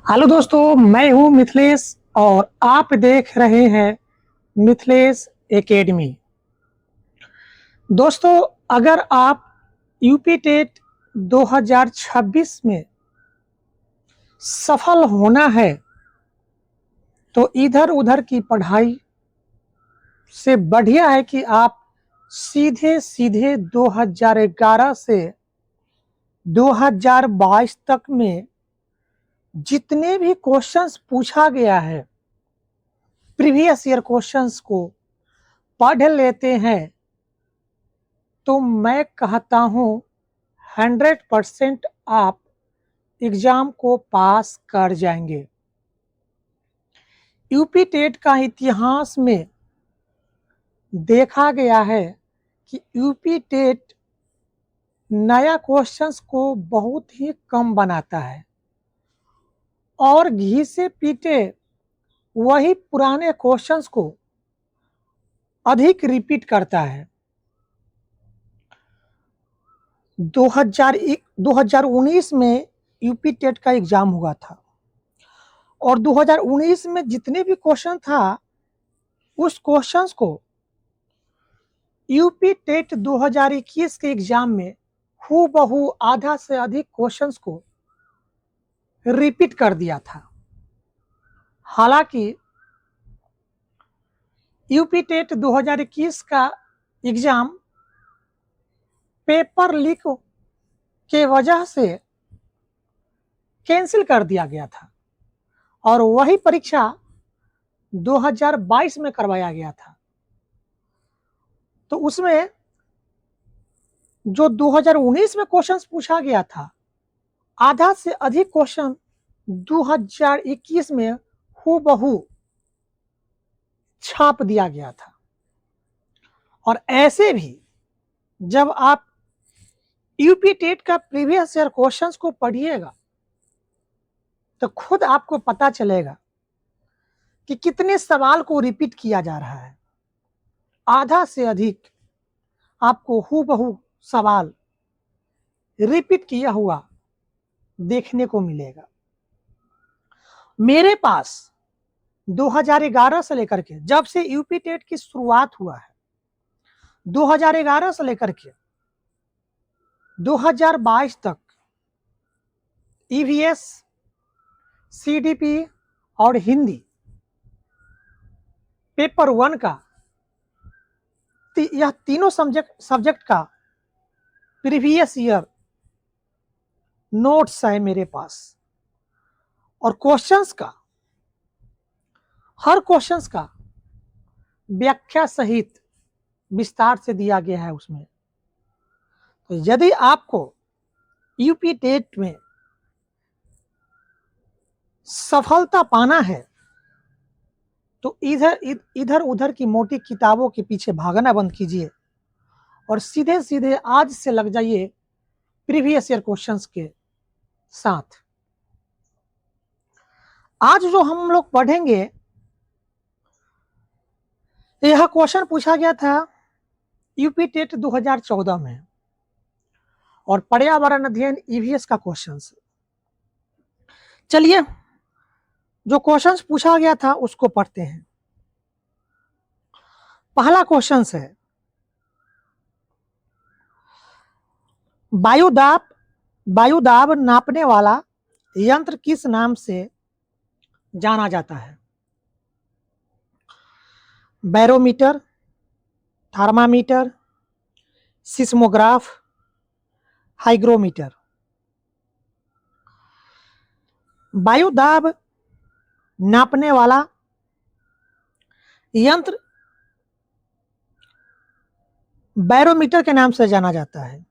Hello दोस्तों, मैं हूं मिथिलेश और आप देख रहे हैं मिथिलेश एकेडमी। दोस्तों, अगर आप यूपी टेट 2026 में सफल होना है तो इधर उधर की पढ़ाई से बढ़िया है कि आप सीधे सीधे 2011 से 2022 तक में जितने भी क्वेश्चंस पूछा गया है, प्रीवियस ईयर क्वेश्चंस को पढ़ लेते हैं तो मैं कहता हूं 100% आप एग्जाम को पास कर जाएंगे। यूपी टेट का इतिहास में देखा गया है कि यूपी टेट नया क्वेश्चंस को बहुत ही कम बनाता है और घी से पीटे वही पुराने क्वेश्चंस को अधिक रिपीट करता है। 2019 में यूपी टेट का एग्जाम हुआ था और 2019 में जितने भी क्वेश्चन था उस क्वेश्चंस को यूपी टेट 2021 के एग्जाम में हूबहू आधा से अधिक क्वेश्चंस को रिपीट कर दिया था। हालांकि यूपी टेट 2021 का एग्जाम पेपर लीक के वजह से कैंसिल कर दिया गया था और वही परीक्षा 2022 में करवाया गया था। तो उसमें जो 2019 में क्वेश्चंस पूछा गया था, आधा से अधिक क्वेश्चन 2021 में हूबहू छाप दिया गया था। और ऐसे भी जब आप यूपी टेट का प्रीवियस ईयर क्वेश्चंस को पढ़िएगा तो खुद आपको पता चलेगा कि कितने सवाल को रिपीट किया जा रहा है। आधा से अधिक आपको हूबहू सवाल रिपीट किया हुआ देखने को मिलेगा। मेरे पास 2011 से लेकर के, जब से यूपी टेट की शुरुआत हुआ है, 2011 से लेकर के 2022 तक ईवीएस, सीडीपी और हिंदी पेपर 1 का यह तीनों सब्जेक्ट का प्रीवियस ईयर नोट्स है मेरे पास और क्वेश्चंस का, हर क्वेश्चंस का व्याख्या सहित विस्तार से दिया गया है उसमें। तो यदि आपको यूपी टेट में सफलता पाना है तो इधर उधर की मोटी किताबों के पीछे भागना बंद कीजिए और सीधे सीधे आज से लग जाइए प्रीवियस ईयर क्वेश्चंस के साथ। आज जो हम लोग पढ़ेंगे, यह क्वेश्चन पूछा गया था यूपी टेट 2014 में और पर्यावरण अध्ययन ईवीएस का क्वेश्चन। चलिए, जो क्वेश्चंस पूछा गया था उसको पढ़ते हैं। पहला क्वेश्चन है, वायुदाब नापने वाला यंत्र किस नाम से जाना जाता है? Barometer, thermometer, seismograph, hygrometer. वायुदाब नापने वाला यंत्र बैरोमीटर के नाम से जाना जाता है।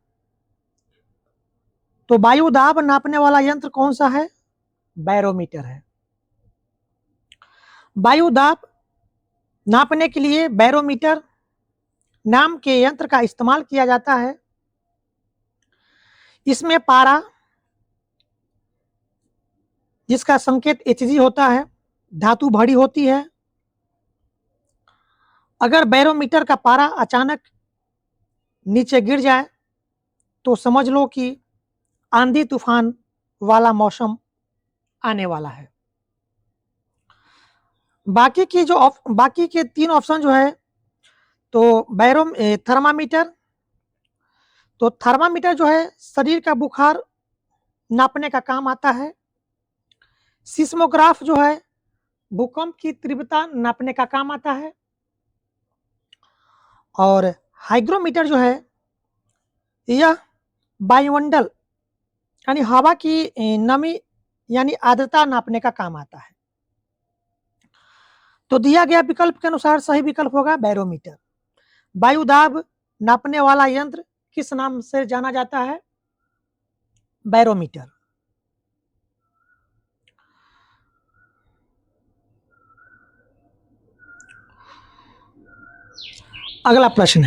तो वायुदाब नापने वाला यंत्र कौन सा है? बैरोमीटर है। वायुदाब नापने के लिए बैरोमीटर नाम के यंत्र का इस्तेमाल किया जाता है। इसमें पारा, जिसका संकेत Hg होता है, धातु भरी होती है। अगर बैरोमीटर का पारा अचानक नीचे गिर जाए तो समझ लो कि आंधी तूफान वाला मौसम आने वाला है। बाकी के 3 ऑप्शन जो है, तो थर्मामीटर, तो थर्मामीटर जो है शरीर का बुखार नापने का काम आता है। सिस्मोग्राफ जो है भूकंप की तीव्रता नापने का काम आता है। और हाइग्रोमीटर जो है यह वायुमंडल यानी हवा की नमी यानी आर्द्रता नापने का काम आता है। तो दिया गया विकल्प के अनुसार सही विकल्प होगा बैरोमीटर। वायु दाब नापने वाला यंत्र किस नाम से जाना जाता है? बैरोमीटर। अगला प्रश्न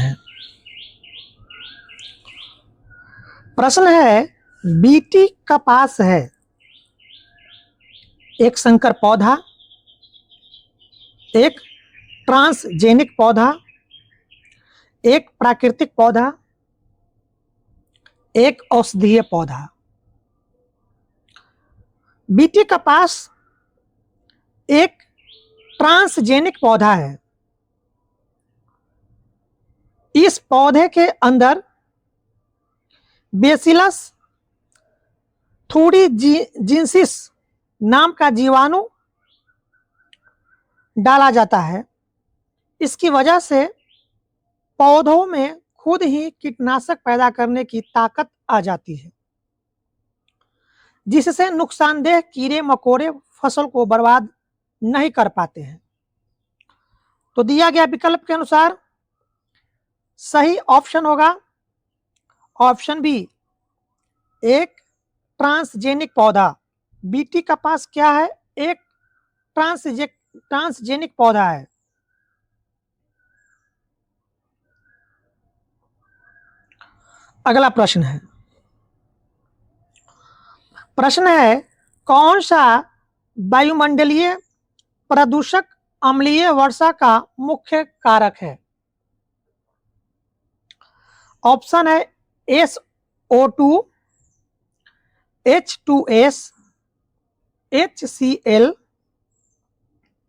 है, बीटी कपास है एक संकर पौधा, एक ट्रांसजेनिक पौधा, एक प्राकृतिक पौधा, एक औषधीय पौधा। बीटी कपास एक ट्रांसजेनिक पौधा है। इस पौधे के अंदर बेसिलस थूरिजिनसिस नाम का जीवाणु डाला जाता है। इसकी वजह से पौधों में खुद ही कीटनाशक पैदा करने की ताकत आ जाती है, जिससे नुकसानदेह कीड़े मकोड़े फसल को बर्बाद नहीं कर पाते हैं। तो दिया गया विकल्प के अनुसार सही ऑप्शन होगा ऑप्शन बी, एक ट्रांसजेनिक पौधा। बीटी कपास क्या है? एक ट्रांसजेनिक पौधा है। अगला प्रश्न है कौन सा वायुमंडलीय प्रदूषक अम्लीय वर्षा का मुख्य कारक है? ऑप्शन है SO2, H2S, HCl,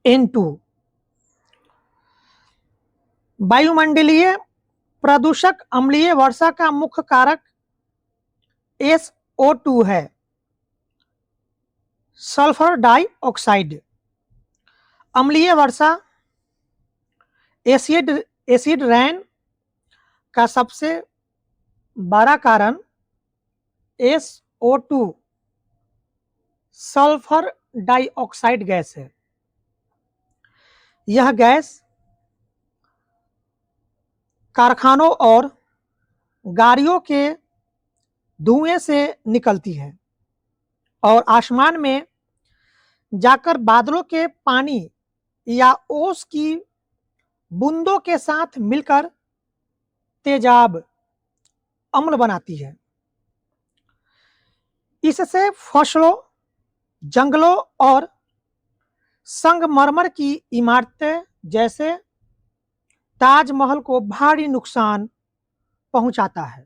N2। वायुमंडलीय प्रदूषक अम्लीय वर्षा का मुख्य कारक SO2 है, सल्फर डाइऑक्साइड। अम्लीय वर्षा एसिड रेन का सबसे बड़ा कारण SO2 सल्फर डाइऑक्साइड गैस है। यह गैस कारखानों और गाड़ियों के धुएं से निकलती है और आसमान में जाकर बादलों के पानी या ओस की बूंदों के साथ मिलकर तेजाब अम्ल बनाती है। इससे फसलों, जंगलों और संगमरमर की इमारतें जैसे ताजमहल को भारी नुकसान पहुंचाता है।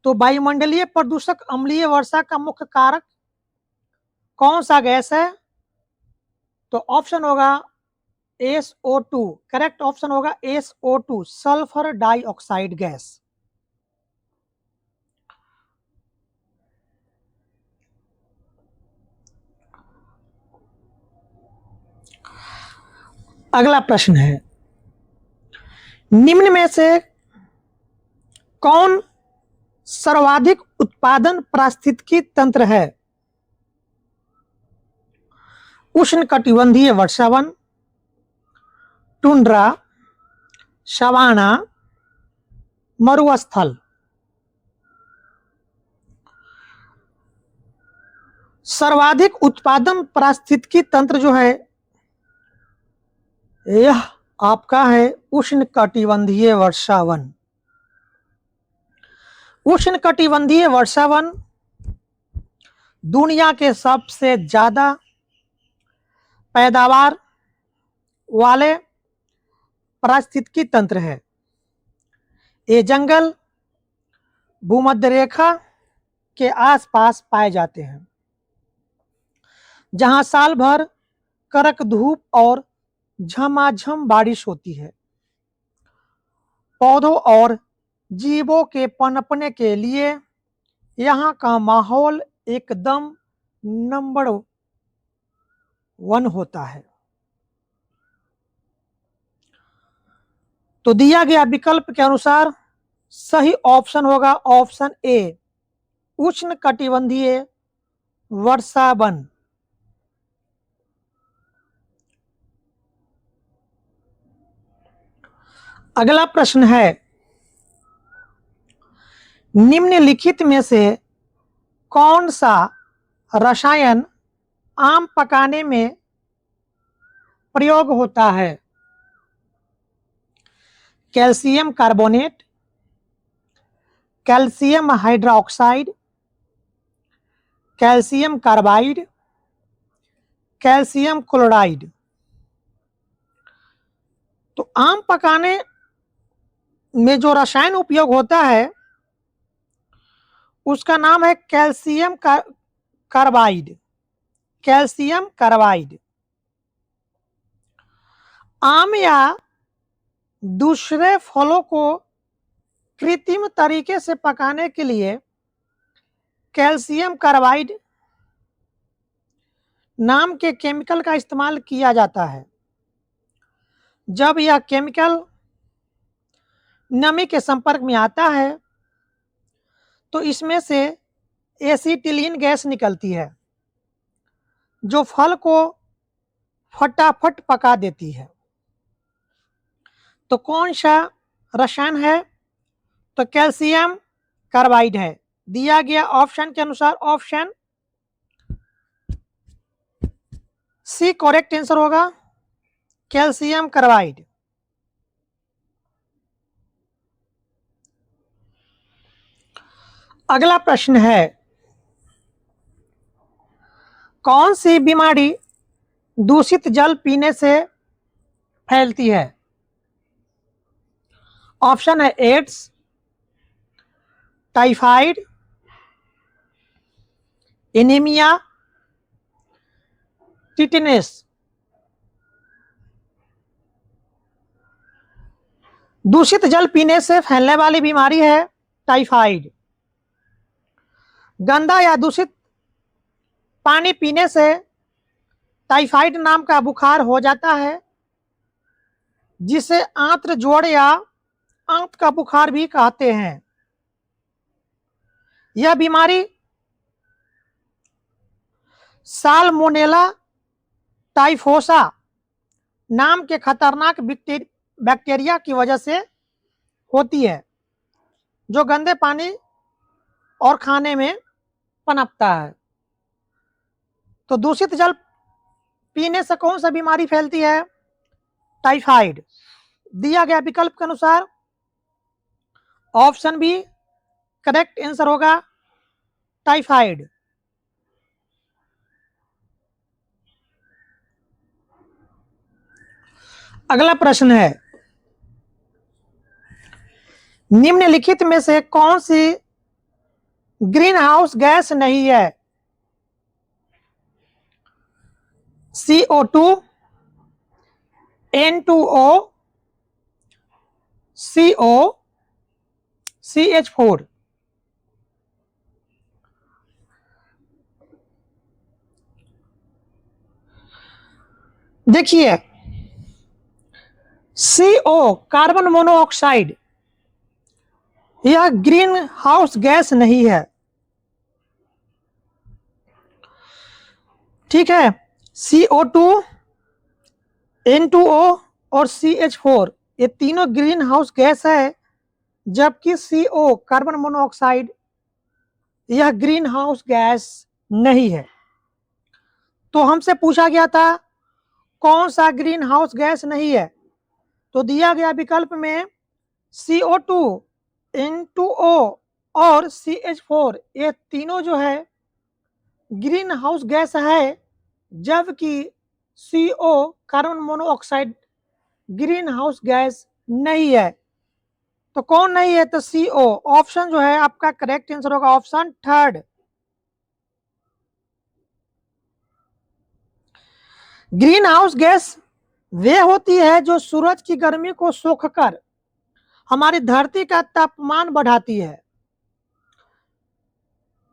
तो वायुमंडलीय प्रदूषक अम्लीय वर्षा का मुख्य कारक कौन सा गैस है? तो ऑप्शन होगा SO2। करेक्ट ऑप्शन होगा SO2 सल्फर डाइऑक्साइड गैस। अगला प्रश्न है, निम्न में से कौन सर्वाधिक उत्पादन पारिस्थितिकी तंत्र है? उष्णकटिबंधीय वर्षावन, टुंड्रा, सवाना, मरुस्थल। सर्वाधिक उत्पादन पारिस्थितिकी तंत्र जो है यह आपका है उष्णकटिबंधीय वर्षावन। उष्णकटिबंधीय वर्षावन दुनिया के सबसे ज्यादा पैदावार वाले पारिस्थितिकी तंत्र है। ये जंगल भूमध्य रेखा के आसपास पाए जाते हैं। जहां साल भर कड़क धूप और झमाझम बारिश होती है। पौधों और जीवों के पनपने के लिए यहाँ का माहौल एकदम नंबर वन होता है। तो दिया गया विकल्प के अनुसार सही ऑप्शन होगा ऑप्शन ए, उष्ण कटिबंधीय वर्षा वन। अगला प्रश्न है, निम्नलिखित में से कौन सा रसायन आम पकाने में प्रयोग होता है? Calcium carbonate, calcium hydroxide, calcium carbide, calcium chloride. तो आम पकाने में जो रसायन उपयोग होता है उसका नाम है कैल्शियम कार्बाइड। Calcium carbide. आम या दूसरे फलों को कृत्रिम तरीके से पकाने के लिए कैल्शियम कार्बाइड नाम के केमिकल का इस्तेमाल किया जाता है। जब यह केमिकल नमी के संपर्क में आता है तो इसमें से एसिटिलीन गैस निकलती है जो फल को फटाफट पका देती है। तो कौन सा रसायन है? तो कैल्शियम कार्बाइड है। दिया गया ऑप्शन के अनुसार ऑप्शन सी करेक्ट आंसर होगा, कैल्शियम कार्बाइड। अगला प्रश्न है, कौन सी बीमारी दूषित जल पीने से फैलती है? ऑप्शन है एड्स, टाइफाइड, एनीमिया, टिटेनस। दूषित जल पीने से फैलने वाली बीमारी है टाइफाइड। गंदा या दूषित पानी पीने से टाइफाइड नाम का बुखार हो जाता है जिसे आंत्र जोड़ या आंत का बुखार भी कहते हैं। यह बीमारी साल्मोनेला टाइफोसा नाम के खतरनाक बैक्टीरिया की वजह से होती है जो गंदे पानी और खाने में पनपता है। तो दूषित जल पीने से कौन सा बीमारी फैलती है? टाइफाइड। दिया गया विकल्प के अनुसार ऑप्शन बी करेक्ट आंसर होगा, टाइफाइड। अगला प्रश्न है, निम्नलिखित में से कौन सी ग्रीन हाउस गैस नहीं है? CO2, N2O, CO, CH4। देखिए, CO कार्बन मोनोऑक्साइड यह ग्रीन हाउस गैस नहीं है। ठीक है, CO2, N2O और CH4 ये तीनों ग्रीन हाउस गैस है, जबकि CO कार्बन मोनोऑक्साइड यह ग्रीन हाउस गैस नहीं है। तो हमसे पूछा गया था कौन सा ग्रीन हाउस गैस नहीं है, तो दिया गया विकल्प में CO2, N2O और CH4 ये तीनों जो है ग्रीन हाउस गैस है, जबकि CO carbon monoxide green house gas नहीं है। तो कौन नहीं है? तो CO ऑप्शन जो है आपका करेक्ट आंसर होगा option third. Green house gas वे होती है जो सूरज की गर्मी को सोखकर हमारी धरती का तापमान बढ़ाती है।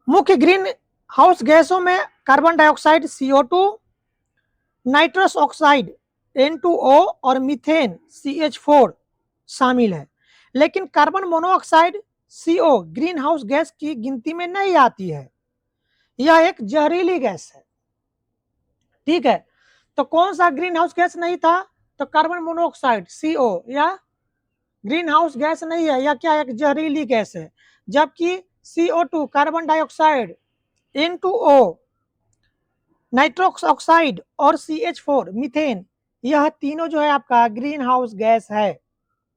मुख्य ग्रीन हाउस गैसों में carbon dioxide CO2, nitrous oxide N2O और मीथेन CH4 शामिल है। लेकिन carbon monoxide CO green house gas की गिनती में नहीं आती है, यह एक जहरीली गैस है। ठीक है, तो कौन सा ग्रीन हाउस गैस नहीं था? तो कार्बन मोनोऑक्साइड CO, या ग्रीन हाउस गैस नहीं है, या क्या एक जहरीली गैस है। जबकि CO2 carbon dioxide, N2O Nitrox oxide और CH4 मीथेन, यह तीनों जो है आपका ग्रीन हाउस गैस है।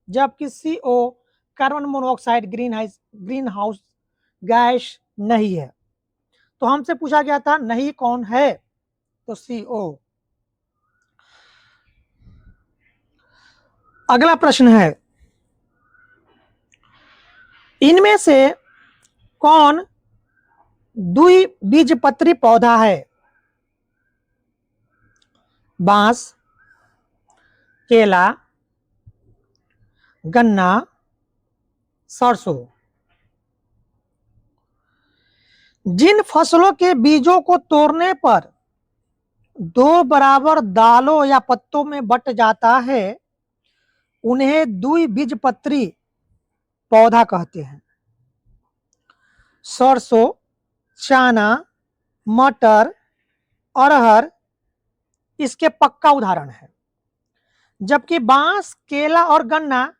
जबकि CO carbon monoxide green house gas नहीं है। तो हमसे पूछा गया था नहीं कौन है, तो CO। अगला प्रश्न है, इनमें से कौन द्विबीजपत्री पौधा है? बांस, केला, गन्ना, सरसों। जिन फसलों के बीजों को तोड़ने पर 2 बराबर दालों या पत्तों में बट जाता है, उन्हें द्विबीजपत्री पौधा कहते हैं। सरसों, चना, मटर, अरहर इसके पक्का उदाहरण है। जबकि बांस, केला और गन्ना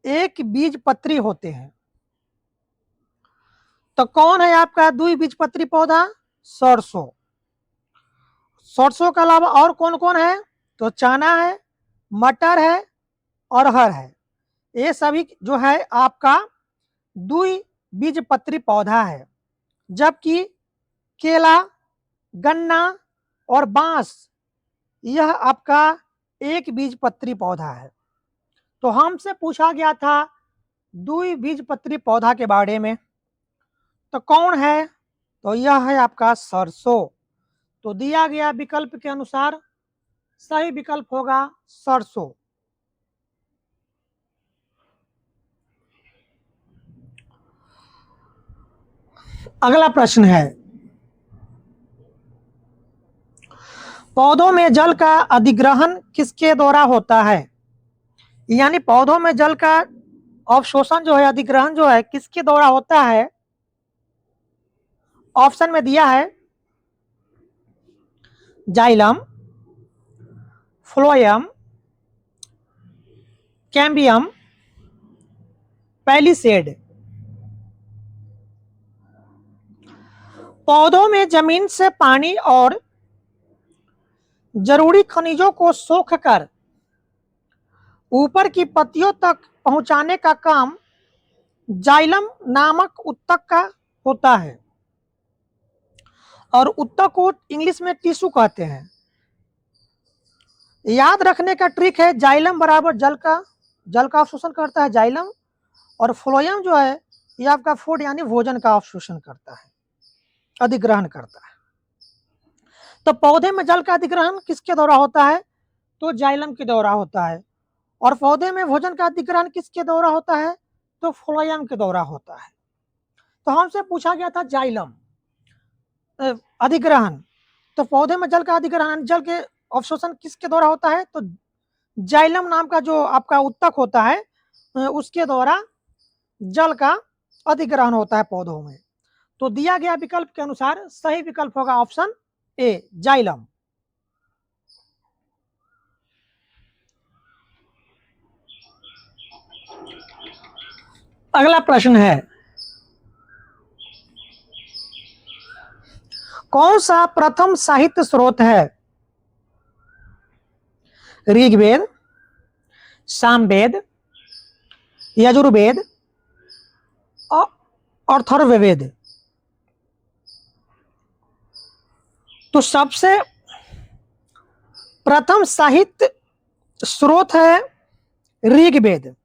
एक बीजपत्री होते हैं। तो कौन है आपका द्विबीजपत्री पौधा? सरसों। सरसों के अलावा और कौन कौन है? तो चना है, मटर है, अरहर है। ये सभी जो है आपका द्विबीजपत्री पौधा है। जबकि केला, गन्ना और बांस यह आपका एक बीजपत्री पौधा है। तो हमसे पूछा गया था द्विबीजपत्री पौधा के बारे में, तो कौन है? तो यह है आपका सरसों। तो दिया गया विकल्प के अनुसार सही विकल्प होगा सरसों। अगला प्रश्न है, पौधों में जल का अधिग्रहण किसके द्वारा होता है? यानी पौधों में जल का अवशोषण जो है, अधिग्रहण जो है, किसके द्वारा होता है? ऑप्शन में दिया है जाइलम, फ्लोएम, कैम्बियम, पैलिसेड। पौधों में जमीन से पानी और जरूरी खनिजों को सोखकर ऊपर की पत्तियों तक पहुंचाने का काम जाइलम नामक उत्तक का होता है। और उत्तक को इंग्लिश में टिश्यू कहते हैं। याद रखने का ट्रिक है, जाइलम बराबर जल का अवशोषण करता है जाइलम, और फ्लोएम जो है ये आपका फूड यानी भोजन का अवशोषण करता है, अधिग्रहण करता है। तो पौधे में जल का अधिग्रहण किसके द्वारा होता है? तो जाइलम के द्वारा होता है। और पौधे में भोजन का अधिग्रहण किसके द्वारा होता है? तो फ्लोएम के द्वारा होता है। तो हमसे पूछा गया था जाइलम अधिग्रहण, तो पौधे में जल का अधिग्रहण, जल के अवशोषण किसके द्वारा होता है? तो जाइलम नाम का जो आपका उत्तक होता है उसके द्वारा जल का अधिग्रहण होता है पौधों में। तो दिया गया विकल्प के अनुसार सही विकल्प होगा ऑप्शन ए, जाइलम। अगला प्रश्न है, कौन सा प्रथम साहित्य स्रोत है? ऋग्वेद, सामवेद, यजुर्वेद और अथर्ववेद। तो सबसे प्रथम साहित्य स्रोत है ऋग्वेद।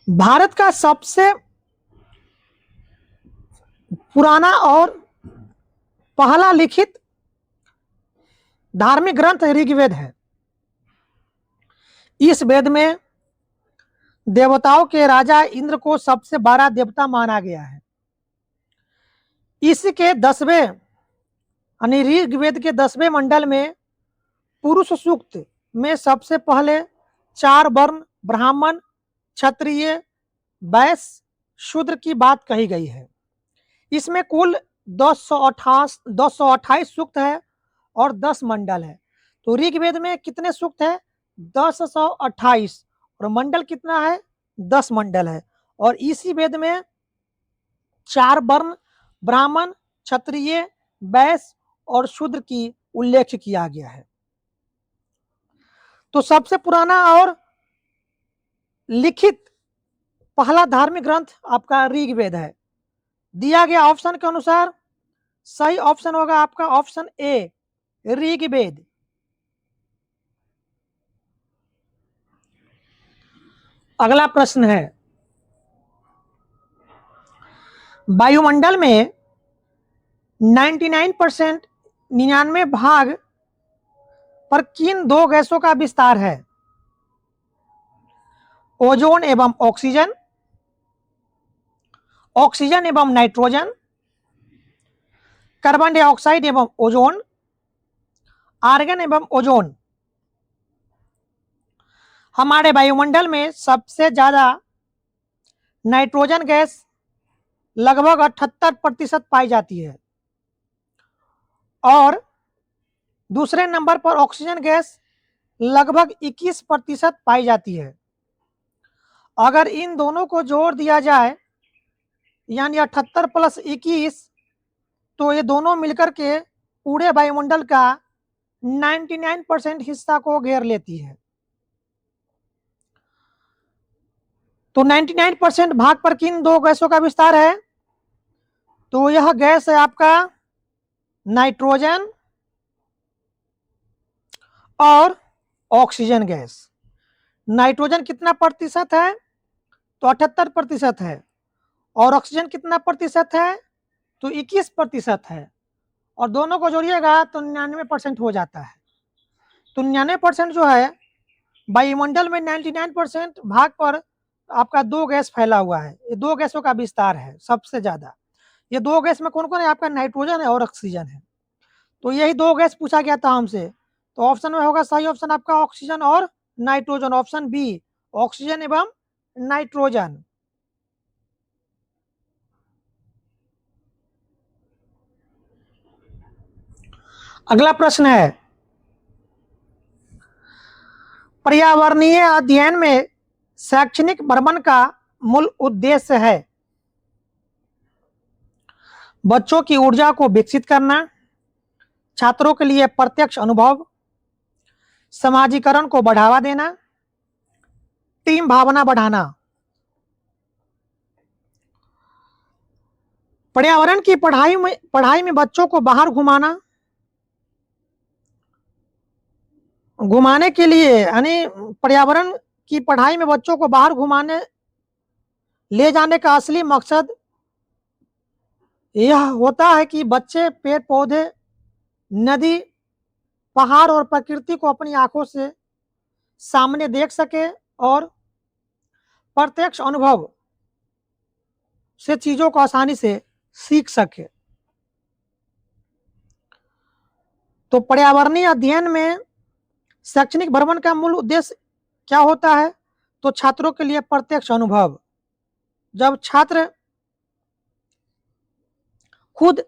भारत का सबसे पुराना और पहला लिखित धार्मिक ग्रंथ ऋग्वेद है। इस वेद में देवताओं के राजा इंद्र को सबसे बड़ा देवता माना गया है। इसके 10वें यानी ऋग्वेद के 10वें मंडल में पुरुष सूक्त में सबसे पहले 4 वर्ण ब्राह्मण, क्षत्रिय, वैश्य, शूद्र की बात कही गई है। इसमें कुल 228 सूक्त है और 10 मंडल है। तो ऋग्वेद में कितने सूक्त है? 1028 और मंडल कितना है? 10 मंडल है। और इसी वेद में 4 वर्ण ब्राह्मण, क्षत्रिय, वैश्य और शूद्र की उल्लेख किया गया है। तो सबसे पुराना और लिखित पहला धार्मिक ग्रंथ आपका ऋग्वेद है। दिया गया ऑप्शन के अनुसार सही ऑप्शन होगा आपका ऑप्शन ए, ऋग्वेद। अगला प्रश्न है, वायुमंडल में 99% 99 भाग पर किन 2 गैसों का विस्तार है? ओजोन एवं ऑक्सीजन, ऑक्सीजन एवं नाइट्रोजन, कार्बन डाइऑक्साइड एवं ओजोन, आर्गन एवं ओजोन। हमारे वायुमंडल में सबसे ज्यादा नाइट्रोजन गैस लगभग 78% पाई जाती है और दूसरे नंबर पर ऑक्सीजन गैस लगभग 21% पाई जाती है। अगर इन दोनों को जोड़ दिया जाए यानी 78 + 21, तो ये दोनों मिलकर के पूरे वायुमंडल का 99% हिस्सा को घेर लेती है। तो 99% भाग पर किन 2 गैसों का विस्तार है? तो यह गैस है आपका नाइट्रोजन और ऑक्सीजन गैस। नाइट्रोजन कितना प्रतिशत है? तो 78% है। और ऑक्सीजन कितना प्रतिशत है? तो 21% है। और दोनों को जोड़िएगा तो 99% हो जाता है। तो 99% जो है वायुमंडल में 99% भाग पर आपका 2 गैस फैला हुआ है। ये 2 गैसों का विस्तार है सबसे ज्यादा। ये 2 गैस में कौन कौन है? आपका नाइट्रोजन है और ऑक्सीजन है। तो यही 2 गैस पूछा गया था हमसे। तो ऑप्शन में होगा सही ऑप्शन आपका ऑक्सीजन और नाइट्रोजन, ऑप्शन बी, ऑक्सीजन एवं नाइट्रोजन। अगला प्रश्न है, पर्यावरणीय अध्ययन में शैक्षणिक भ्रमण का मूल उद्देश्य है बच्चों की ऊर्जा को विकसित करना, छात्रों के लिए प्रत्यक्ष अनुभव, समाजीकरण को बढ़ावा देना, टीम भावना बढ़ाना। पर्यावरण की पढ़ाई में बच्चों को बाहर घुमाने के लिए यानी पर्यावरण की पढ़ाई में बच्चों को बाहर घुमाने ले जाने का असली मकसद यह होता है कि बच्चे पेड़ पौधे, नदी, पहाड़ और प्रकृति को अपनी आंखों से सामने देख सके और प्रत्यक्ष अनुभव से चीजों को आसानी से सीख सके। तो पर्यावरणीय अध्ययन में शैक्षणिक भ्रमण का मूल उद्देश्य क्या होता है? तो छात्रों के लिए प्रत्यक्ष अनुभव। जब छात्र खुद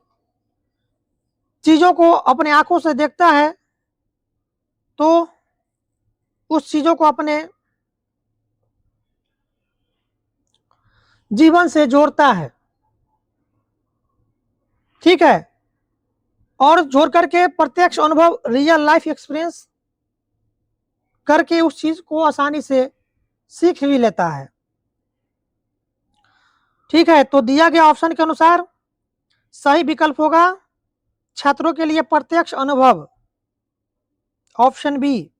चीजों को अपने आंखों से देखता है तो उस चीजों को अपने जीवन से जोड़ता है, ठीक है, और जोड़ करके प्रत्यक्ष अनुभव, रियल लाइफ एक्सपीरियंस करके उस चीज को आसानी से सीख भी लेता है। ठीक है, तो दिया गया ऑप्शन के अनुसार सही विकल्प होगा छात्रों के लिए प्रत्यक्ष अनुभव, ऑप्शन बी।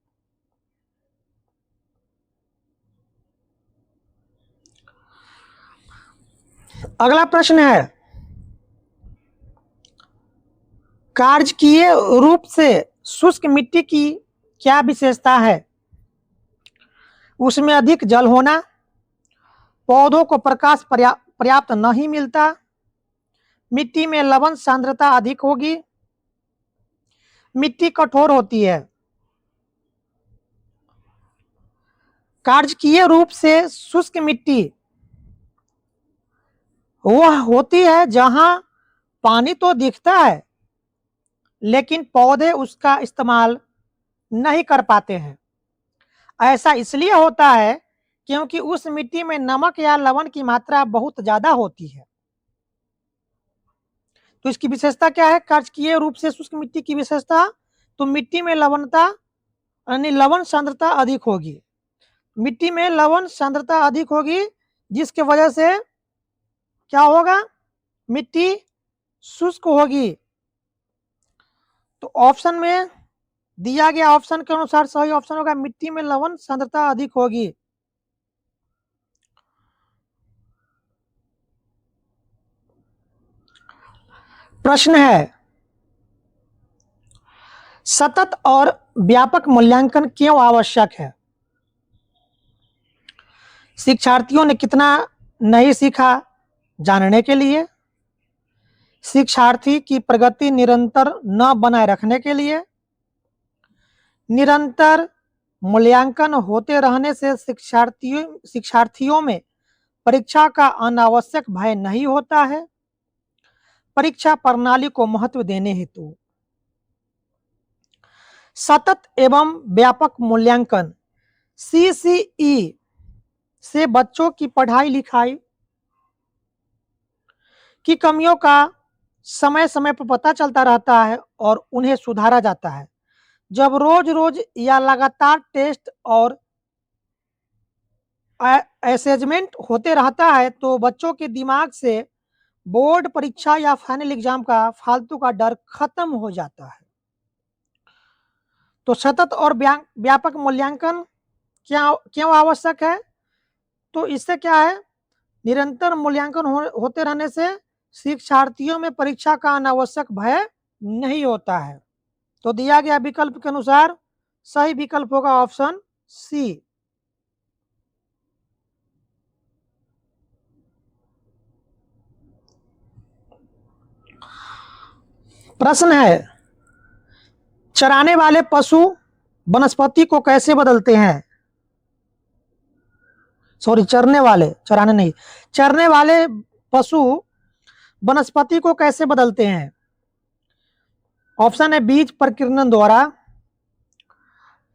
अगला प्रश्न है, कार्जकीय रूप से शुष्क मिट्टी की क्या विशेषता है? उसमें अधिक जल होना, पौधों को प्रकाश पर्याप्त नहीं मिलता, मिट्टी में लवण सांद्रता अधिक होगी, मिट्टी कठोर होती है। कार्जकीय रूप से शुष्क मिट्टी वह होती है जहां पानी तो दिखता है लेकिन पौधे उसका इस्तेमाल नहीं कर पाते हैं। ऐसा इसलिए होता है क्योंकि उस मिट्टी में नमक या लवण की मात्रा बहुत ज्यादा होती है। तो इसकी विशेषता क्या है? कार्जकीय रूप से शुष्क मिट्टी की विशेषता, तो मिट्टी में लवणता यानी लवण सांद्रता अधिक होगी। मिट्टी में लवण सांद्रता अधिक होगी जिसके वजह से क्या होगा? मिट्टी शुष्क होगी। तो ऑप्शन में दिया गया ऑप्शन के अनुसार सही ऑप्शन होगा मिट्टी में लवण सांद्रता अधिक होगी। प्रश्न है, सतत और व्यापक मूल्यांकन क्यों आवश्यक है? शिक्षार्थियों ने कितना नहीं सीखा जानने के लिए, शिक्षार्थी की प्रगति निरंतर न बनाए रखने के लिए, निरंतर मूल्यांकन होते रहने से शिक्षार्थियों में परीक्षा का अनावश्यक भय नहीं होता है, परीक्षा प्रणाली को महत्व देने हेतु। सतत एवं व्यापक मूल्यांकन सीसीई से बच्चों की पढ़ाई लिखाई की कमियों का समय समय पर पता चलता रहता है और उन्हें सुधारा जाता है। जब रोज रोज या लगातार टेस्ट और असेसमेंट होते रहता है तो बच्चों के दिमाग से बोर्ड परीक्षा या फाइनल एग्जाम का फालतू का डर खत्म हो जाता है। तो सतत और व्यापक मूल्यांकन क्यों आवश्यक है? तो इससे क्या है? निरंतर मूल्यांकन होते रहने से शिक्षार्थियों में परीक्षा का अनावश्यक भय नहीं होता है। तो दिया गया विकल्प के अनुसार सही विकल्प होगा ऑप्शन सी। प्रश्न है, चराने वाले पशु वनस्पति को कैसे बदलते हैं? सॉरी, चरने वाले पशु वनस्पति को कैसे बदलते हैं? ऑप्शन है बीज प्रकीर्णन द्वारा,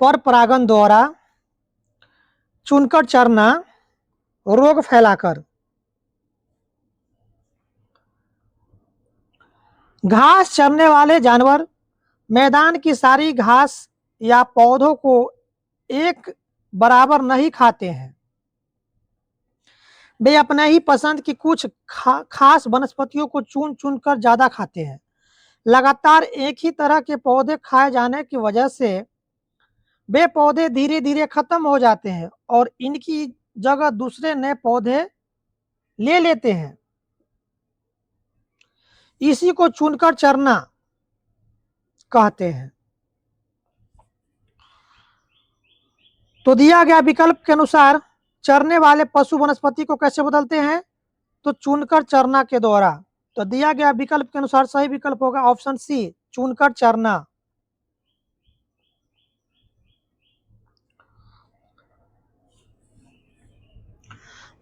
पर परागन द्वारा, चुनकर चरना, रोग फैलाकर। घास चरने वाले जानवर मैदान की सारी घास या पौधों को एक बराबर नहीं खाते हैं, वे अपने ही पसंद की कुछ खास वनस्पतियों को चुन चुन कर ज्यादा खाते हैं। लगातार एक ही तरह के पौधे खाए जाने की वजह से वे पौधे धीरे धीरे खत्म हो जाते हैं और इनकी जगह दूसरे नए पौधे ले लेते हैं। इसी को चुनकर चरना कहते हैं। तो दिया गया विकल्प के अनुसार चरने वाले पशु वनस्पति को कैसे बदलते हैं? तो चुनकर चरना के द्वारा। तो दिया गया विकल्प के अनुसार सही विकल्प होगा ऑप्शन सी, चुनकर चरना।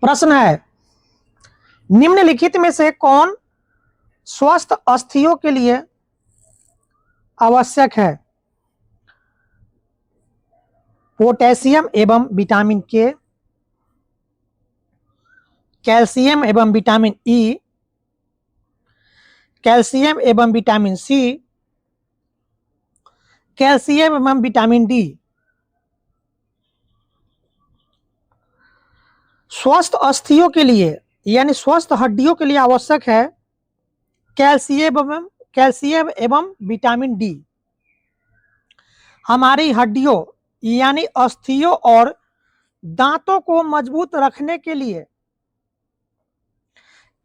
प्रश्न है, निम्नलिखित में से कौन स्वस्थ अस्थियों के लिए आवश्यक है? पोटेशियम एवं विटामिन के, कैल्शियम एवं विटामिन ई, कैल्शियम एवं विटामिन सी, कैल्शियम एवं विटामिन डी। स्वस्थ अस्थियों के लिए यानी स्वस्थ हड्डियों के लिए आवश्यक है कैल्शियम एवं विटामिन डी। हमारी हड्डियों यानी अस्थियों और दांतों को मजबूत रखने के लिए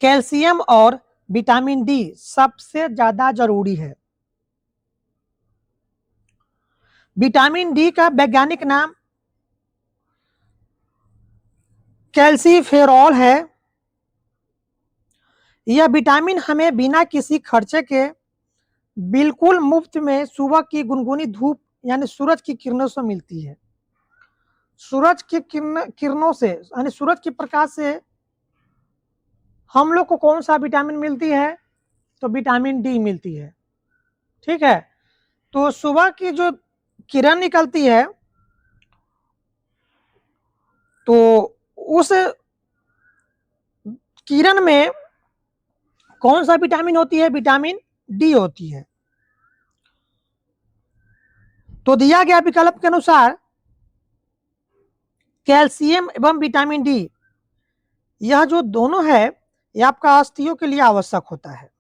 कैल्शियम और विटामिन डी सबसे ज्यादा जरूरी है। विटामिन डी का वैज्ञानिक नाम कैल्सीफेरॉल है। यह विटामिन हमें बिना किसी खर्चे के बिल्कुल मुफ्त में सुबह की गुनगुनी धूप यानी सूरज की किरणों से मिलती है। सूरज की किरणों से यानी सूरज के प्रकाश से हम लोग को कौन सा विटामिन मिलती है? तो विटामिन डी मिलती है। ठीक है, तो सुबह की जो किरण निकलती है तो उस किरण में कौन सा विटामिन होती है? विटामिन डी होती है। तो दिया गया विकल्प के अनुसार कैल्शियम एवं विटामिन डी यह जो दोनों है यह आपका अस्थियों के लिए आवश्यक होता है।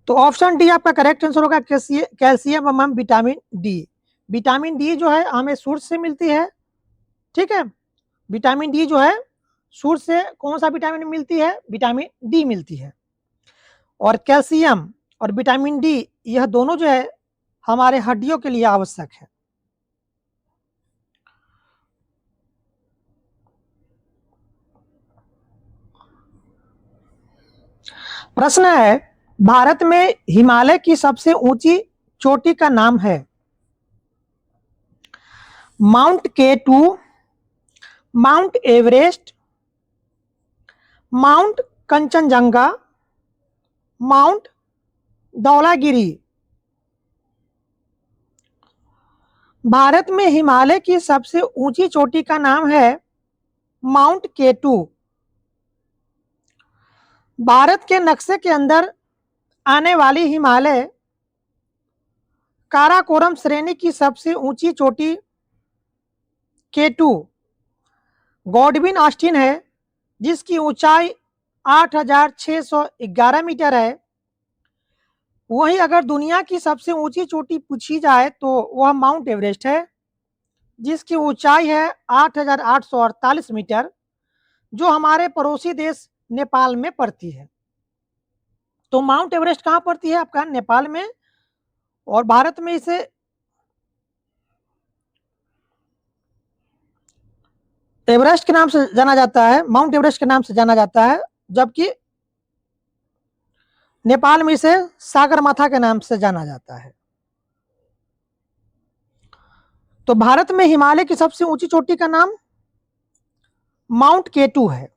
तो ऑप्शन डी आपका करेक्ट आंसर होगा, कैल्शियम एवं विटामिन डी। विटामिन डी जो है हमें सूर्य से मिलती है। ठीक है, विटामिन डी जो है सूर्य से कौन सा विटामिन मिलती है? विटामिन डी मिलती है। और कैल्शियम और विटामिन डी यह दोनों जो है हमारे हड्डियों के लिए आवश्यक है। प्रश्न है, भारत में हिमालय की सबसे ऊंची चोटी का नाम है? Mount K2, mount Everest, mount Kanchenjunga, mount Dhaulagiri. Bharat में हिमालय की सबसे ऊंची चोटी का नाम है माउंट K2। भारत के नक्शे के अंदर आने वाली हिमालय काराकोरम श्रेणी की सबसे ऊंची चोटी K2 गॉडविन ऑस्टिन है, जिसकी ऊंचाई 8,611 मीटर है। वहीं अगर दुनिया की सबसे ऊंची चोटी पूछी जाए तो वह माउंट एवरेस्ट है, जिसकी ऊंचाई है 8,848 मीटर, जो हमारे पड़ोसी देश नेपाल में पड़ती है। तो माउंट एवरेस्ट कहाँ पड़ती है? आपका नेपाल में। और भारत में इसे एवरेस्ट के नाम से जाना जाता है, माउंट एवरेस्ट के नाम से जाना जाता है, जबकि नेपाल में इसे सागरमाथा के नाम से जाना जाता है। तो भारत में हिमालय की सबसे ऊंची चोटी का नाम माउंट K2 है।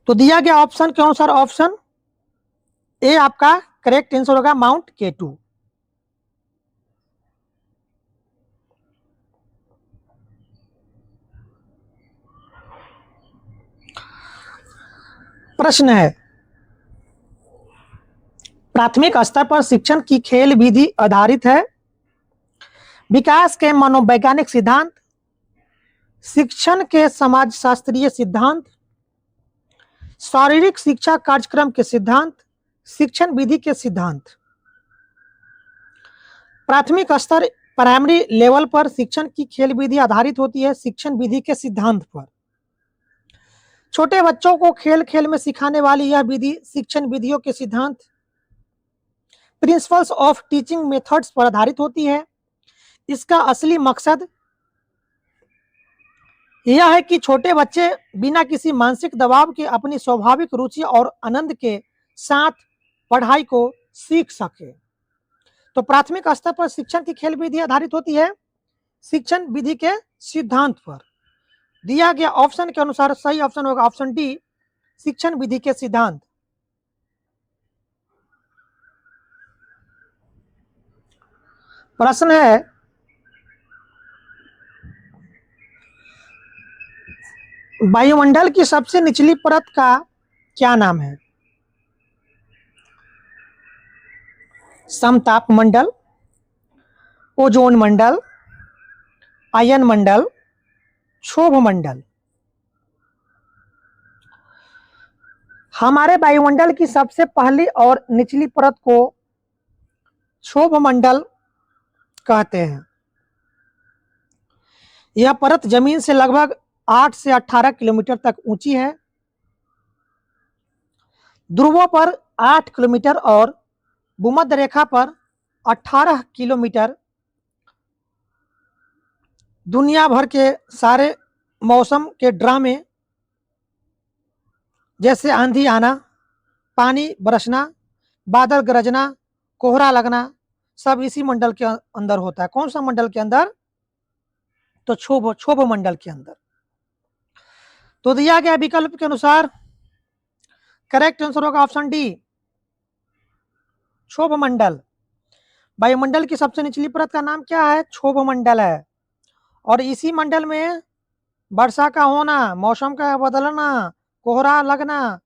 तो दिया गया ऑप्शन के अनुसार ऑप्शन ए आपका करेक्ट आंसर होगा, माउंट K2। प्रश्न है, प्राथमिक स्तर पर शिक्षण की खेल विधि आधारित है? विकास के मनोवैज्ञानिक सिद्धांत, शिक्षण के समाजशास्त्रीय सिद्धांत, शारीरिक शिक्षा कार्यक्रम के सिद्धांत, शिक्षण विधि के सिद्धांत। प्राथमिक स्तर प्राइमरी लेवल पर शिक्षण की खेल विधि आधारित होती है शिक्षण विधि के सिद्धांत पर। छोटे बच्चों को खेल खेल में सिखाने वाली यह विधि शिक्षण विधियों के सिद्धांत प्रिंसिपल्स ऑफ टीचिंग मेथड्स पर आधारित होती है। इसका असली मकसद यह है कि छोटे बच्चे बिना किसी मानसिक दबाव के अपनी स्वाभाविक रुचि और आनंद के साथ पढ़ाई को सीख सके। तो प्राथमिक स्तर पर शिक्षण की खेल विधि आधारित होती है शिक्षण विधि के सिद्धांत पर। दिया गया ऑप्शन के अनुसार सही ऑप्शन होगा ऑप्शन डी, शिक्षण विधि के सिद्धांत। प्रश्न है, वायुमंडल की सबसे निचली परत का क्या नाम है? समताप मंडल, ओजोन मंडल, आयन मंडल, क्षोभ मंडल। हमारे वायुमंडल की सबसे पहली और निचली परत को क्षोभ मंडल कहते हैं। यह परत जमीन से लगभग 8 से 18 किलोमीटर तक ऊंची है। ध्रुवों पर 8 किलोमीटर और भूमध्य रेखा पर 18 किलोमीटर। दुनिया भर के सारे मौसम के ड्रामे जैसे आंधी आना, पानी बरसना, बादल गरजना, कोहरा लगना, सब इसी मंडल के अंदर होता है। कौन सा मंडल के अंदर? तो क्षोभ मंडल के अंदर। तो दिया गया विकल्प के अनुसार करेक्ट आंसर होगा ऑप्शन डी, क्षोभ मंडल। वायुमंडल की सबसे निचली परत का नाम क्या है? क्षोभ मंडल है। और इसी मंडल में वर्षा का होना, मौसम का बदलना, कोहरा लगना,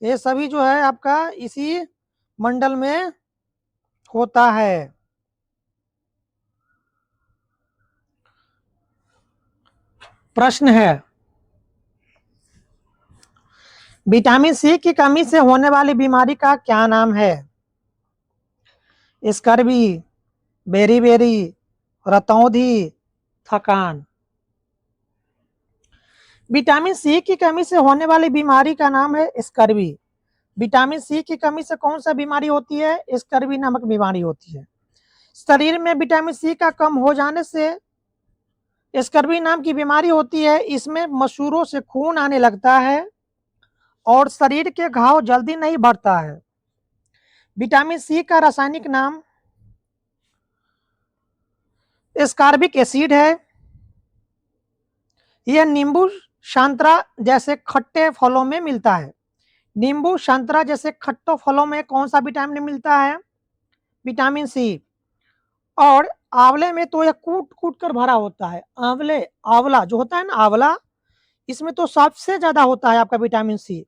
ये सभी जो है आपका इसी मंडल में होता है। प्रश्न है, विटामिन सी की कमी से होने वाली बीमारी का क्या नाम है? स्कर्वी, बेरी, रतौंधी, थकान। विटामिन सी की कमी से होने वाली बीमारी का नाम है स्कर्वी। विटामिन सी की कमी से कौन सा बीमारी होती है? स्कर्वी नामक बीमारी होती है। शरीर में विटामिन सी का कम हो जाने से स्कर्वी नाम की बीमारी होती है। इसमें मसूड़ों से खून आने लगता है और शरीर के घाव जल्दी नहीं भरता है। विटामिन सी का रासायनिक नाम स्कार्बिक एसिड है। यह नींबू संतरा जैसे खट्टे फलों में मिलता है। नींबू संतरा जैसे खट्टे फलों में कौन सा विटामिन मिलता है? Vitamin C. और आंवले में तो यह कूट कूट कर भरा होता है। आंवला जो होता है ना, आंवला, इसमें तो सबसे ज्यादा होता है आपका विटामिन सी।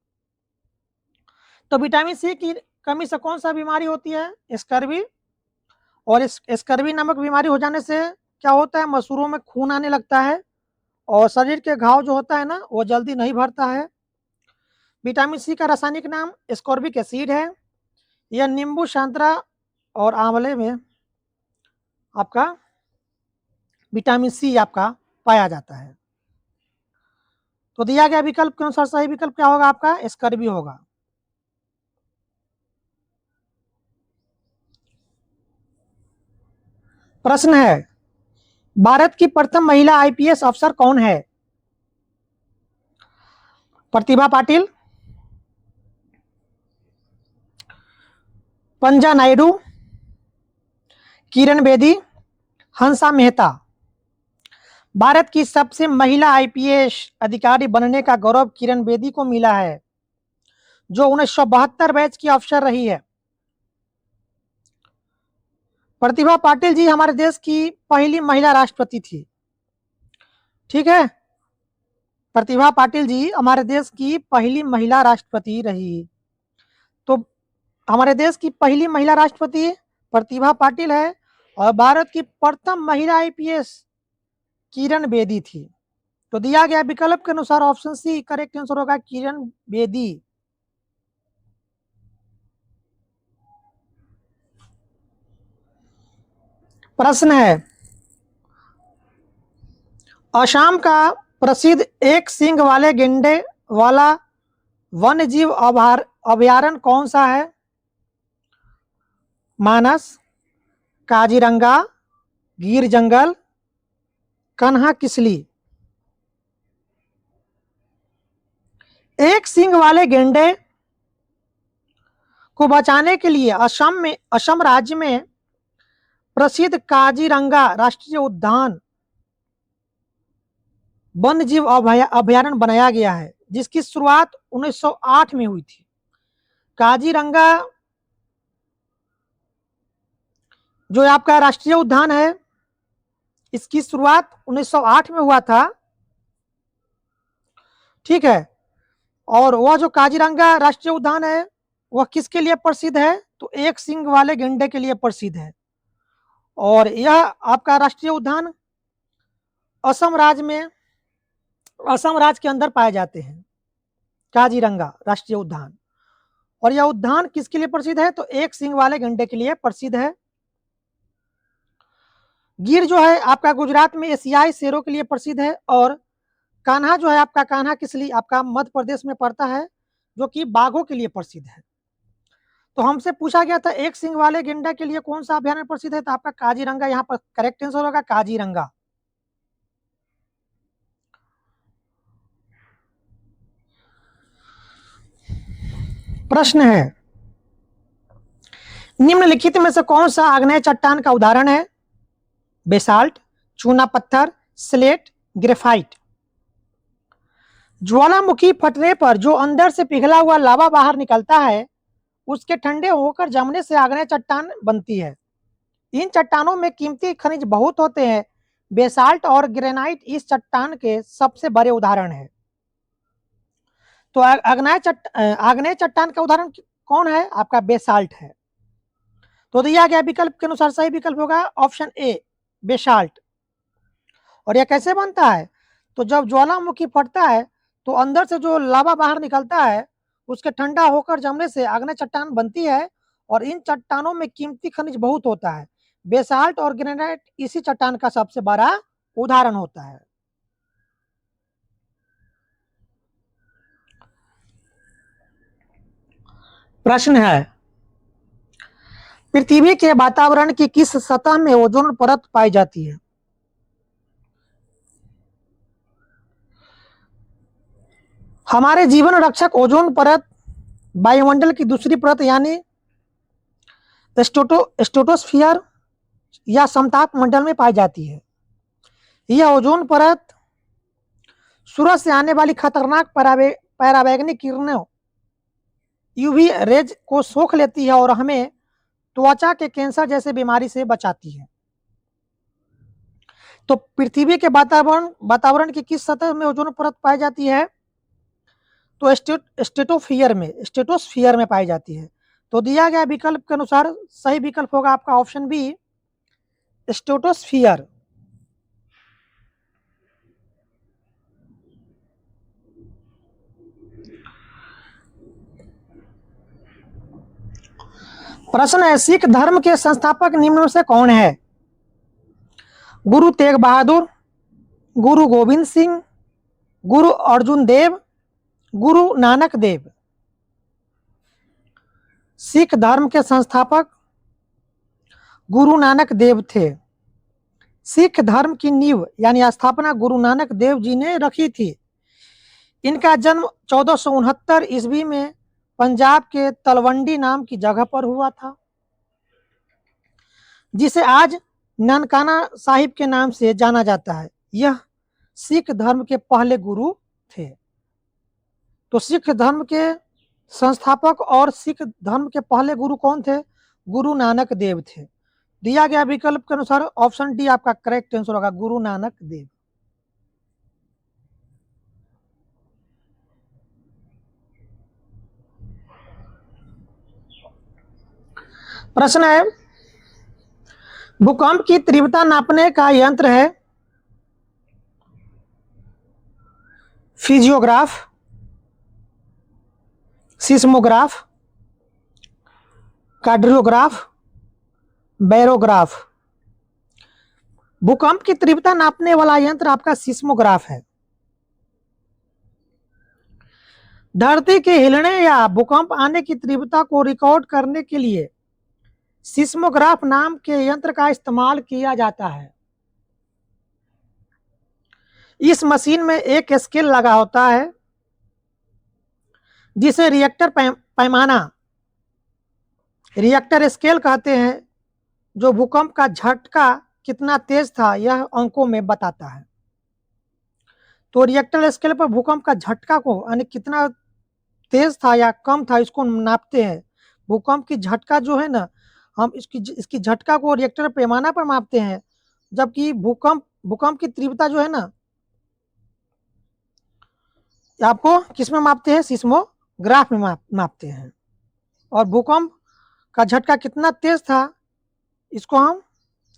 तो विटामिन सी की कमी से कौन सा बीमारी होती है? स्कर्वी। और इस स्कर्वी नामक बीमारी हो जाने से क्या होता है? मसूड़ों में खून आने लगता है और शरीर के घाव जो होता है ना, वो जल्दी नहीं भरता है। विटामिन सी का रासायनिक नाम स्कॉर्बिक एसिड है। यह नींबू संतरा और आंवले में आपका विटामिन सी आपका पाया जाता है। तो दिया गया विकल्प के अनुसार सही विकल्प क्या होगा? आपका स्कर्वी होगा। प्रश्न है, भारत की प्रथम महिला आईपीएस अफसर कौन है? प्रतिभा पाटिल, पंजा नायडू, किरण बेदी, हंसा मेहता। भारत की सबसे महिला आईपीएस अधिकारी बनने का गौरव किरण बेदी को मिला है, जो 1972 बैच की अफसर रही है। प्रतिभा पाटिल जी हमारे देश की पहली महिला राष्ट्रपति थी। ठीक है, प्रतिभा पाटिल जी हमारे देश की पहली महिला राष्ट्रपति रही। तो हमारे देश की पहली महिला राष्ट्रपति प्रतिभा पाटिल है और भारत की प्रथम महिला आईपीएस किरण बेदी थी। तो दिया गया विकल्प के अनुसार ऑप्शन सी करेक्ट आंसर होगा, किरण बेदी। प्रश्न है, असम का प्रसिद्ध एक सींग वाले गेंडे वाला वन्य जीव अभयारण्य कौन सा है? मानस, काजीरंगा, गिर जंगल, कन्हा किसली। एक सींग वाले गेंडे को बचाने के लिए असम राज्य में प्रसिद्ध काजीरंगा राष्ट्रीय उद्यान वन्य जीव अभयारण्य बनाया गया है, जिसकी शुरुआत 1908 में हुई थी। काजीरंगा जो आपका राष्ट्रीय उद्यान है, इसकी शुरुआत 1908 में हुआ था। ठीक है, और वह जो काजीरंगा राष्ट्रीय उद्यान है वह किसके लिए प्रसिद्ध है? तो एक सींग वाले गेंडे के लिए प्रसिद्ध है। और यह आपका राष्ट्रीय उद्यान असम राज्य के अंदर पाए जाते हैं, काजीरंगा राष्ट्रीय उद्यान। और यह उद्यान किसके लिए प्रसिद्ध है? तो एक सींग वाले गेंडे के लिए प्रसिद्ध है। गिर जो है आपका गुजरात में एशियाई शेरों के लिए प्रसिद्ध है। और कान्हा जो है आपका, कान्हा किसली आपका मध्य प्रदेश में पड़ता है, जो कि बाघों के लिए प्रसिद्ध है। तो हमसे पूछा गया था एक सिंग वाले गेंडा के लिए कौन सा अभयारण्य प्रसिद्ध है, तो आपका काजीरंगा यहाँ पर करेक्ट आंसर होगा, काजीरंगा। प्रश्न है, निम्नलिखित में से कौन सा आग्नेय चट्टान का उदाहरण है? बेसाल्ट, चूना पत्थर, स्लेट, ग्रेफाइट। ज्वालामुखी फटने पर जो अंदर से पिघला हुआ लावा बाहर निकलता है, उसके ठंडे होकर जमने से आग्नेय चट्टान बनती है। इन चट्टानों में कीमती खनिज बहुत होते हैं। बेसाल्ट और ग्रेनाइट इस चट्टान के सबसे बड़े उदाहरण हैं। तो आग्नेय चट्टान का उदाहरण कौन है? आपका बेसाल्ट है। तो दिया गया विकल्प के अनुसार सही विकल्प होगा ऑप्शन ए, बेसाल्ट। और यह कैसे बनता है? तो जब ज्वालामुखी फटता है तो अंदर से जो लावा बाहर निकलता है, उसके ठंडा होकर जमने से आग्नेय चट्टान बनती है। और इन चट्टानों में कीमती खनिज बहुत होता है। बेसाल्ट और ग्रेनाइट इसी चट्टान का सबसे बड़ा उदाहरण होता है। प्रश्न है, पृथ्वी के वातावरण की किस सतह में ओजोन परत पाई जाती है? हमारे जीवन रक्षक ओजोन परत वायुमंडल की दूसरी परत यानी स्ट्रेटोस्फीयर या समताप मंडल में पाई जाती है। यह ओजोन परत सूरज से आने वाली खतरनाक पराबैंगनी किरणों यूवी रेज को सोख लेती है और हमें त्वचा के कैंसर जैसे बीमारी से बचाती है। तो पृथ्वी के वातावरण की किस सतह में ओजोन परत पाई जाती है? तो स्ट्रेटोस्फीयर में पाई जाती है। तो दिया गया विकल्प के अनुसार सही विकल्प होगा आपका ऑप्शन बी, स्ट्रेटोस्फीयर। प्रश्न है, सिख धर्म के संस्थापक निम्न में से कौन है? गुरु तेग बहादुर, गुरु गोविंद सिंह, गुरु अर्जुन देव, गुरु नानक देव। सिख धर्म के संस्थापक गुरु नानक देव थे। सिख धर्म की नींव यानी स्थापना गुरु नानक देव जी ने रखी थी। इनका जन्म 1469 ईस्वी में पंजाब के तलवंडी नाम की जगह पर हुआ था, जिसे आज ननकाना साहिब के नाम से जाना जाता है। यह सिख धर्म के पहले गुरु थे। तो सिख धर्म के संस्थापक और सिख धर्म के पहले गुरु कौन थे? गुरु नानक देव थे। दिया गया विकल्प के अनुसार ऑप्शन डी आपका करेक्ट आंसर होगा, गुरु नानक देव। प्रश्न है, भूकंप की तीव्रता नापने का यंत्र है फिजियोग्राफ, सिस्मोग्राफ, कार्डियोग्राफ, बैरोग्राफ। भूकंप की तीव्रता नापने वाला यंत्र आपका सिस्मोग्राफ है। धरती के हिलने या भूकंप आने की तीव्रता को रिकॉर्ड करने के लिए सिस्मोग्राफ नाम के यंत्र का इस्तेमाल किया जाता है। इस मशीन में एक स्केल लगा होता है जिसे रिएक्टर स्केल कहते हैं, जो भूकंप का झटका कितना तेज था यह अंकों में बताता है। तो रिएक्टर स्केल पर भूकंप का झटका को यानी कितना तेज था या कम था इसको नापते हैं। भूकंप की झटका जो है ना, हम इसकी झटका को रिएक्टर पैमाना पर मापते हैं, जबकि भूकंप की तीव्रता जो है ना आपको किस में मापते हैं? सिस्मोग्राफ में मापते हैं। और भूकंप का झटका कितना तेज था इसको हम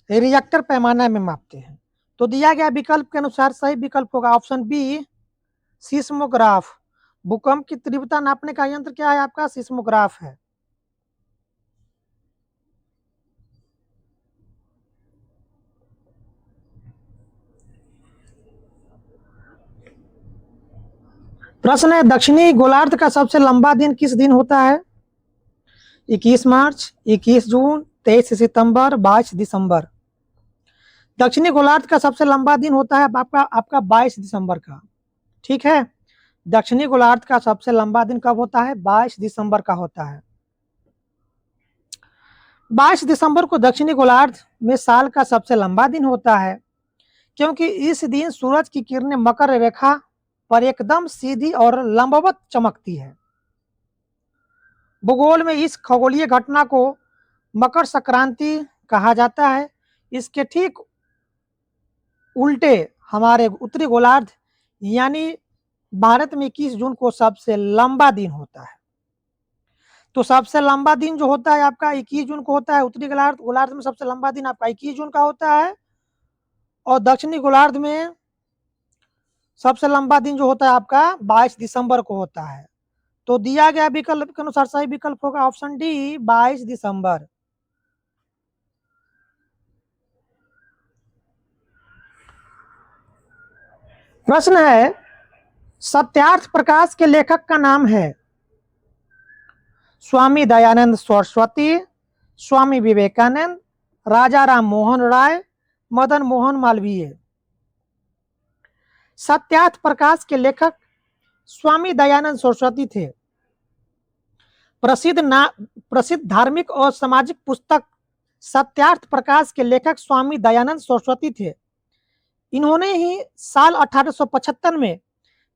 रिएक्टर पैमाना में मापते हैं। तो दिया गया विकल्प के अनुसार सही विकल्प होगा ऑप्शन बी, सिस्मोग्राफ। भूकंप की तीव्रता नापने का यंत्र क्या है? आपका सिस्मोग्राफ है। प्रश्न है, दक्षिणी गोलार्ध का सबसे लंबा दिन किस दिन होता है? 21 मार्च, 21 जून, 23 सितंबर, 22 दिसंबर। दक्षिणी गोलार्ध का सबसे लंबा दिन होता है आपका 22 दिसंबर का। ठीक है, दक्षिणी गोलार्ध का सबसे लंबा दिन कब होता है? 22 दिसंबर का होता है। 22 दिसंबर को दक्षिणी गोलार्ध में साल का सबसे लंबा दिन होता है, क्योंकि इस दिन सूरज की किरणें मकर रेखा पर एकदम सीधी और लंबवत चमकती है। भूगोल में इस खगोलीय घटना को मकर संक्रांति कहा जाता है। इसके ठीक उल्टे हमारे उत्तरी गोलार्ध यानी भारत में 21 जून को सबसे लंबा दिन होता है। तो सबसे लंबा दिन जो होता है आपका 21 जून को होता है। उत्तरी गोलार्ध में सबसे लंबा दिन आपका 21 जून का होता है, और दक्षिणी गोलार्ध में सबसे लंबा दिन जो होता है आपका 22 दिसंबर को होता है। तो दिया गया विकल्प के अनुसार सही विकल्प होगा ऑप्शन डी, 22 दिसंबर। प्रश्न है, सत्यार्थ प्रकाश के लेखक का नाम है स्वामी दयानंद सरस्वती, स्वामी विवेकानंद, राजा राम मोहन राय, मदन मोहन मालवीय। सत्यार्थ प्रकाश के लेखक स्वामी दयानंद सरस्वती थे। प्रसिद्ध धार्मिक और सामाजिक पुस्तक सत्यार्थ प्रकाश के लेखक स्वामी दयानंद सरस्वती थे। इन्होंने ही साल 1875 में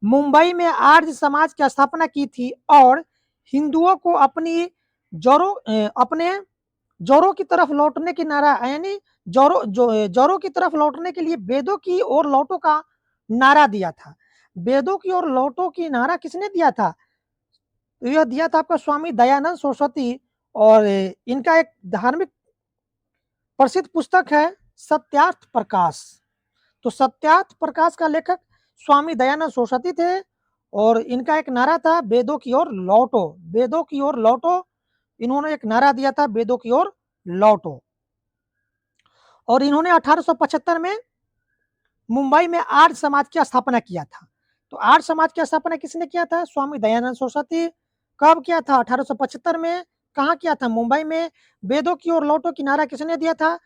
मुंबई में आर्य समाज की स्थापना की थी और हिंदुओं को अपने जड़ों की तरफ लौटने की नारा यानी जड़ों की तरफ लौटने के लिए वेदों की ओर लौटो का नारा दिया था। वेदों की ओर लौटो की नारा किसने दिया था? तो यह दिया था आपका स्वामी दयानंद सरस्वती, और इनका एक धार्मिक प्रसिद्ध पुस्तक है सत्यार्थ प्रकाश। तो सत्यार्थ प्रकाश का लेखक स्वामी दयानंद सरस्वती थे, और इनका एक नारा था वेदों की ओर लौटो, वेदों की ओर लौटो। इन्होंने एक नारा दिया था वेदों की ओर लौटो, और इन्होंने 1875 में मुंबई में आर्य समाज की स्थापना किया था। तो आर्य समाज की स्थापना किसने किया था? स्वामी दयानंद सरस्वती। कब किया था? 1875 में। कहाँ किया था? मुंबई में। वेदों की ओर लौटो की नारा किसने दिया था?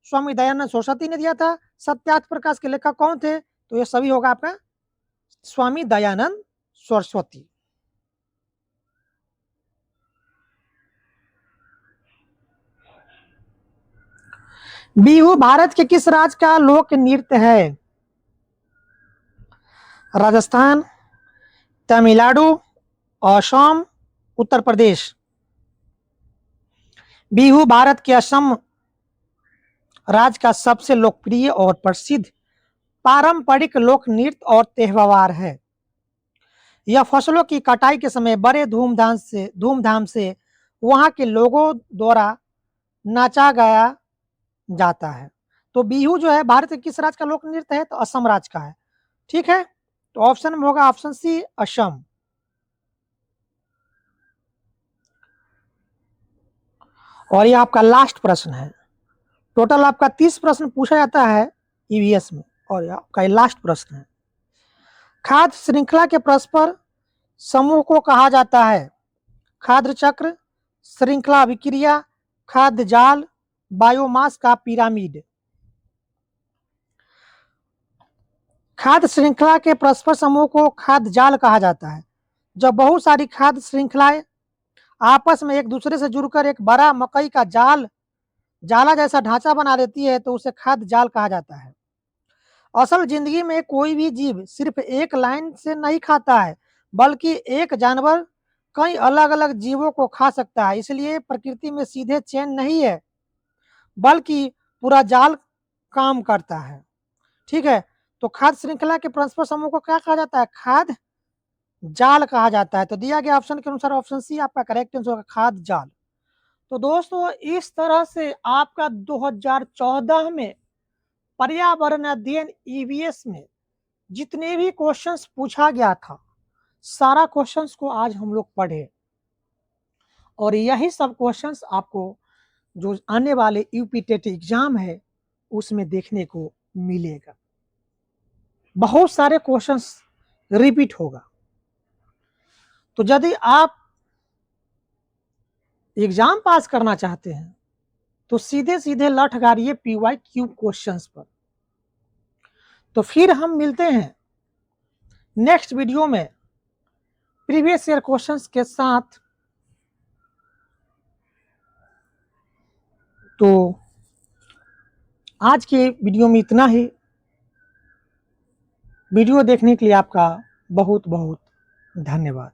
स्वामी दयानंद सरस्वती ने दिया था। सत्यार्थ प्रकाश के लेखक कौन थे? तो ये सभी होगा आपका स्वामी दयानंद सरस्वती। बिहू भारत के किस राज्य का लोक नृत्य है? राजस्थान, तमिलनाडु, असम, उत्तर प्रदेश। बिहू भारत के असम राज्य का सबसे लोकप्रिय और प्रसिद्ध पारंपरिक लोक नृत्य और त्योहार है। यह फसलों की कटाई के समय बड़े धूमधाम से वहां के लोगों द्वारा नाचा गाया जाता है। तो बिहू जो है भारत के किस राज्य का लोक नृत्य है? तो असम राज्य का है। ठीक है, तो ऑप्शन में होगा ऑप्शन सी, असम। और ये आपका लास्ट प्रश्न है। टोटल आपका 30 प्रश्न पूछा जाता है ईवीएस में, और आपका लास्ट प्रश्न है। खाद्य श्रृंखला के परस्पर समूह को कहा जाता है खाद्य चक्र, श्रृंखला विक्रिया, खाद्य जाल, बायोमास का पिरामिड। खाद्य श्रृंखला के परस्पर समूह को खाद्य जाल कहा जाता है। जब बहुत सारी खाद्य श्रृंखलाएं आपस में एक दूसरे से जुड़कर एक बड़ा मकई का जाला जैसा ढांचा बना लेती है तो उसे खाद्य जाल कहा जाता है। असल जिंदगी में कोई भी जीव सिर्फ एक लाइन से नहीं खाता है, बल्कि एक जानवर कई अलग अलग जीवों को खा सकता है। इसलिए प्रकृति में सीधे चेन नहीं है, बल्कि पूरा जाल काम करता है। ठीक है, तो खाद्य श्रृंखला के परस्पर समूह को क्या कहा जाता है? खाद्य जाल कहा जाता है। तो दिया गया ऑप्शन के अनुसार ऑप्शन सी आपका करेक्ट आंसर होगा, खाद्य जाल। तो दोस्तों इस तरह से आपका 2014 में पर्यावरण अध्ययन ईवीएस में जितने भी क्वेश्चंस पूछा गया था, सारा क्वेश्चंस को आज हम लोग पढ़े, और यही सब क्वेश्चंस आपको जो आने वाले यूपी टेट एग्जाम है उसमें देखने को मिलेगा। बहुत सारे क्वेश्चंस रिपीट होगा। तो यदि आप एग्जाम पास करना चाहते हैं तो सीधे सीधे लठ गाड़िए PYQ क्वेश्चंस पर। तो फिर हम मिलते हैं नेक्स्ट वीडियो में प्रीवियस ईयर क्वेश्चंस के साथ। तो आज के वीडियो में इतना ही। वीडियो देखने के लिए आपका बहुत बहुत धन्यवाद।